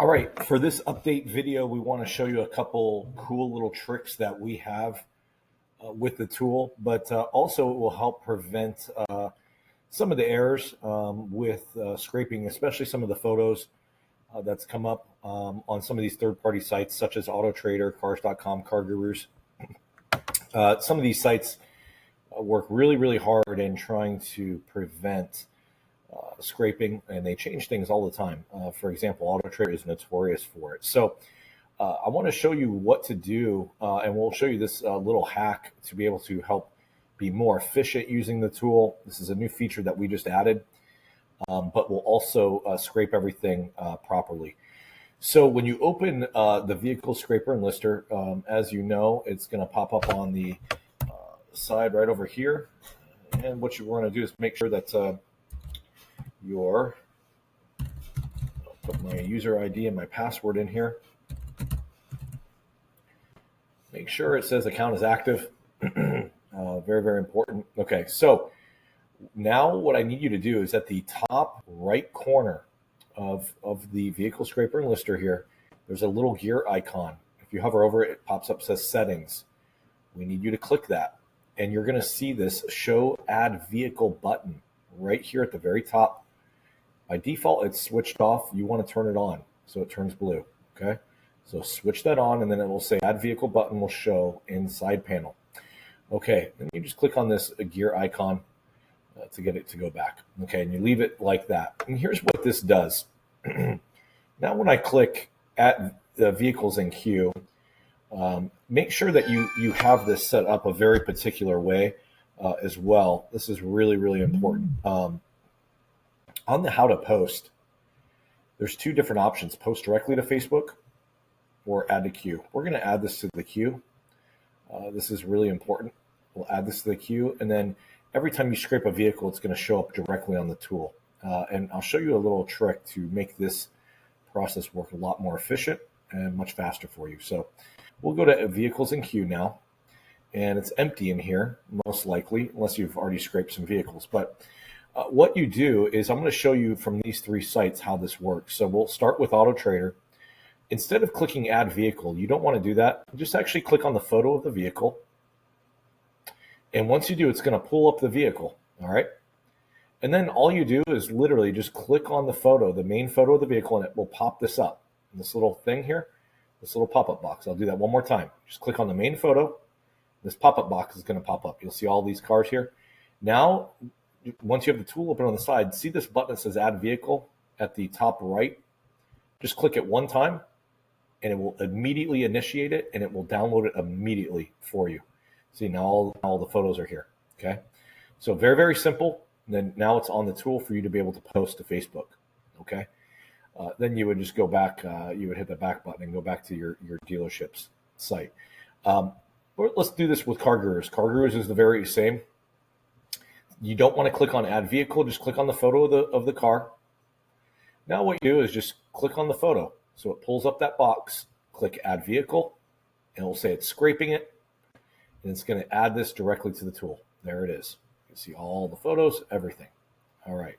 All right, for this update video, we want to show you a couple cool little tricks that we have with the tool, but also it will help prevent some of the errors with scraping, especially some of the photos that's come up on some of these third-party sites such as AutoTrader, Cars.com, CarGurus. Some of these sites work really, really hard in trying to prevent scraping, and they change things all the time. For example, AutoTrader is notorious for it. So I want to show you what to do, and we'll show you this little hack to be able to help be more efficient using the tool. This is a new feature that we just added, but will also scrape everything properly. So when you open the vehicle scraper and lister, as you know, it's going to pop up on the side right over here. And what you want to do is make sure that I'll put my user ID and my password in here. Make sure it says account is active. Very, very important. Okay, so now what I need you to do is at the top right corner of the vehicle scraper and lister here, there's a little gear icon. If you hover over it, it pops up, says settings. We need you to click that. And you're going to see this show add vehicle button right here at the very top. By default, it's switched off. You want to turn it on so it turns blue. Okay, so switch that on, and then it will say add vehicle button will show inside panel. Okay, and you just click on this gear icon to get it to go back. Okay, and you leave it like that. And here's what this does. Now when I click at the vehicles in queue, make sure that you have this set up a very particular way as well. This is really, really important. On the how to post, there's two different options: post directly to Facebook or add to queue. We're going to add this to the queue. This is really important. We'll add this to the queue, and then every time you scrape a vehicle, it's going to show up directly on the tool. And I'll show you a little trick to make this process work a lot more efficient and much faster for you. So we'll go to vehicles in queue now, and it's empty in here, most likely, unless you've already scraped some vehicles. But what you do is I'm going to show you from these three sites how this works. So we'll start with AutoTrader. Instead of clicking add vehicle, you don't want to do that. Just actually click on the photo of the vehicle. And once you do, it's going to pull up the vehicle. All right. And then all you do is literally just click on the photo, the main photo of the vehicle, and it will pop this up. This little thing here, this little pop-up box. I'll do that one more time. Just click on the main photo. This pop-up box is going to pop up. You'll see all these cars here. Now, once you have the tool open on the side, see this button that says add vehicle at the top right? Just click it one time, and it will immediately initiate it, and it will download it immediately for you. See, now all the photos are here, okay? So very, very simple. And then now it's on the tool for you to be able to post to Facebook, okay? Then you would just go back, you would hit the back button and go back to your dealership's site. Let's do this with CarGurus. CarGurus is the very same. You don't want to click on add vehicle, just click on the photo of the car. Now what you do is just click on the photo. So it pulls up that box, click add vehicle, and it will say it's scraping it, and it's going to add this directly to the tool. There it is. You can see all the photos, everything. All right.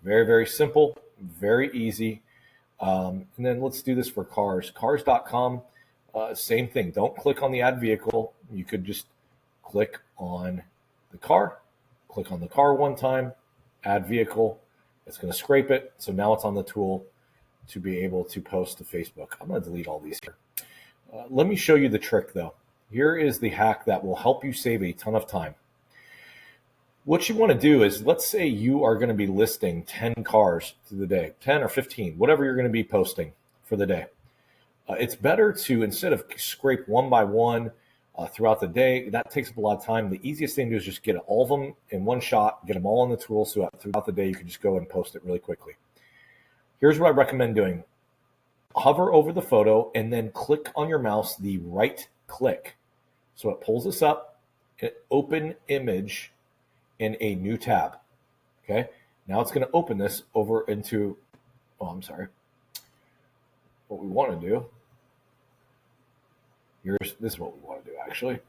Very, very simple, very easy. And then let's do this for cars. Cars.com, same thing. Don't click on the add vehicle. You could just click on the car. Click on the car one time, add vehicle. It's going to scrape it. So now it's on the tool to be able to post to Facebook. I'm going to delete all these here. Let me show you the trick, though. Here is the hack that will help you save a ton of time. What you want to do is, let's say you are going to be listing 10 cars through the day, 10 or 15, whatever you're going to be posting for the day. It's better to, instead of scrape one by one throughout the day, that takes up a lot of time. The easiest thing to do is just get all of them in one shot, get them all on the tool, so throughout the day you can just go and post it really quickly. Here's what I recommend doing. Hover over the photo and then click on your mouse the right click. So it pulls this up, open image in a new tab. Okay, now it's going to open this over into, what we want to do. This is what we want to do, actually.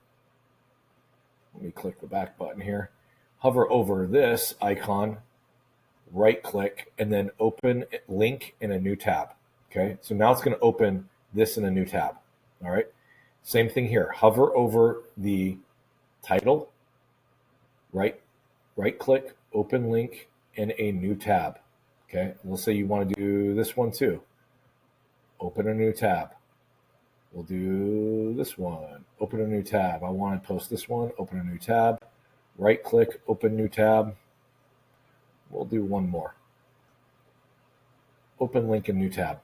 Let me click the back button here. Hover over this icon, right click, and then open link in a new tab. Okay, so now it's going to open this in a new tab. All right, same thing here. Hover over the title, right click, open link in a new tab. Okay, let's say you want to do this one too. Open a new tab. We'll do this one. Open a new tab. I want to post this one. Open a new tab. Right click, open new tab. We'll do one more. Open link in new tab.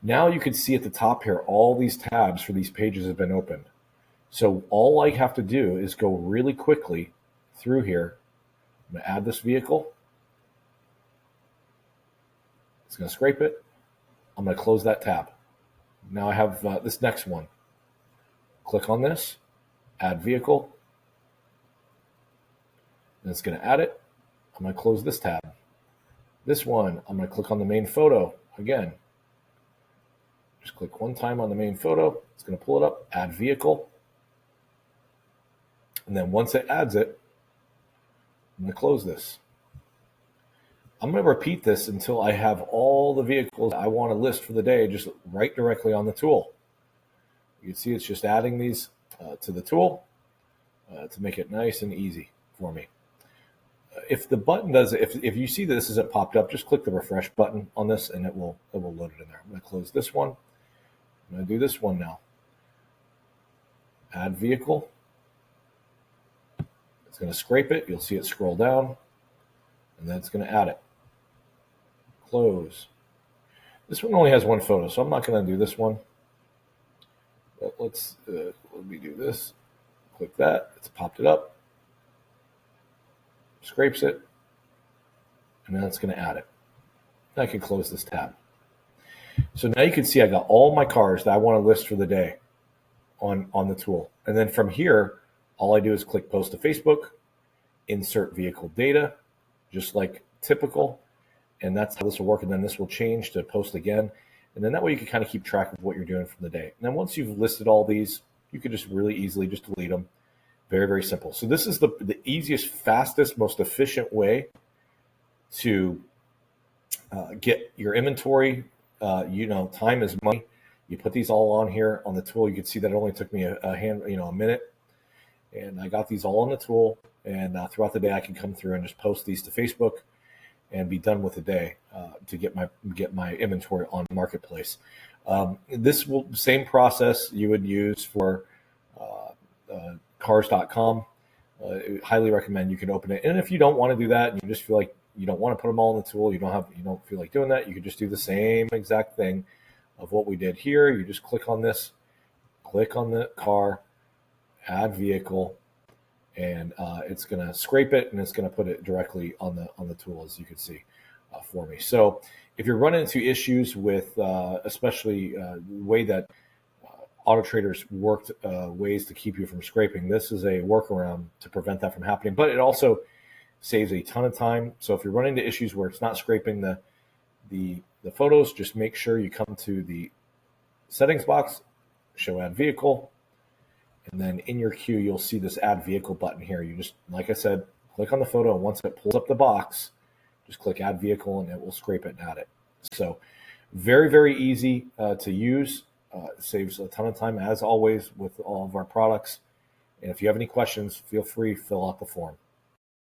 Now you can see at the top here, all these tabs for these pages have been opened. So all I have to do is go really quickly through here. I'm going to add this vehicle. It's going to scrape it. I'm going to close that tab. Now I have this next one. Click on this, add vehicle. And it's going to add it. I'm going to close this tab. This one, I'm going to click on the main photo again. Just click one time on the main photo. It's going to pull it up, add vehicle. And then once it adds it, I'm going to close this. I'm going to repeat this until I have all the vehicles I want to list for the day just right directly on the tool. You can see it's just adding these to the tool to make it nice and easy for me. If the button does it, if you see that this isn't popped up, just click the refresh button on this and it will load it in there. I'm going to close this one. I'm going to do this one now. Add vehicle. It's going to scrape it. You'll see it scroll down, and then it's going to add it. Close. This one only has one photo, so I'm not going to do this one. But let me do this. Click that. It's popped it up. Scrapes it, and then it's going to add it. I can close this tab. So now you can see I got all my cars that I want to list for the day on the tool. And then from here, all I do is click post to Facebook, insert vehicle data, just like typical. And that's how this will work. And then this will change to post again. And then that way you can kind of keep track of what you're doing from the day. And then once you've listed all these, you can just really easily just delete them. Very, very simple. So this is the easiest, fastest, most efficient way to get your inventory. Time is money. You put these all on here on the tool. You can see that it only took me a minute. And I got these all on the tool. And throughout the day, I can come through and just post these to Facebook and be done with the day to get my inventory on Marketplace. Same process you would use for cars.com. Highly recommend you can open it. And if you don't want to do that and you just feel like you don't want to put them all in the tool, you don't feel like doing that, you could just do the same exact thing of what we did here. You just click on this, click on the car, add vehicle, and it's going to scrape it and it's going to put it directly on the tool, as you can see for me. So if you're running into issues with especially the way that Auto Traders worked ways to keep you from scraping, this is a workaround to prevent that from happening. But it also saves a ton of time. So if you're running into issues where it's not scraping the photos, just make sure you come to the settings box, show add vehicle, and then in your queue, you'll see this add vehicle button here. You just, like I said, click on the photo, and once it pulls up the box, just click add vehicle and it will scrape it and add it. So very, very easy to use. Saves a ton of time, as always, with all of our products. And if you have any questions, feel free to fill out the form.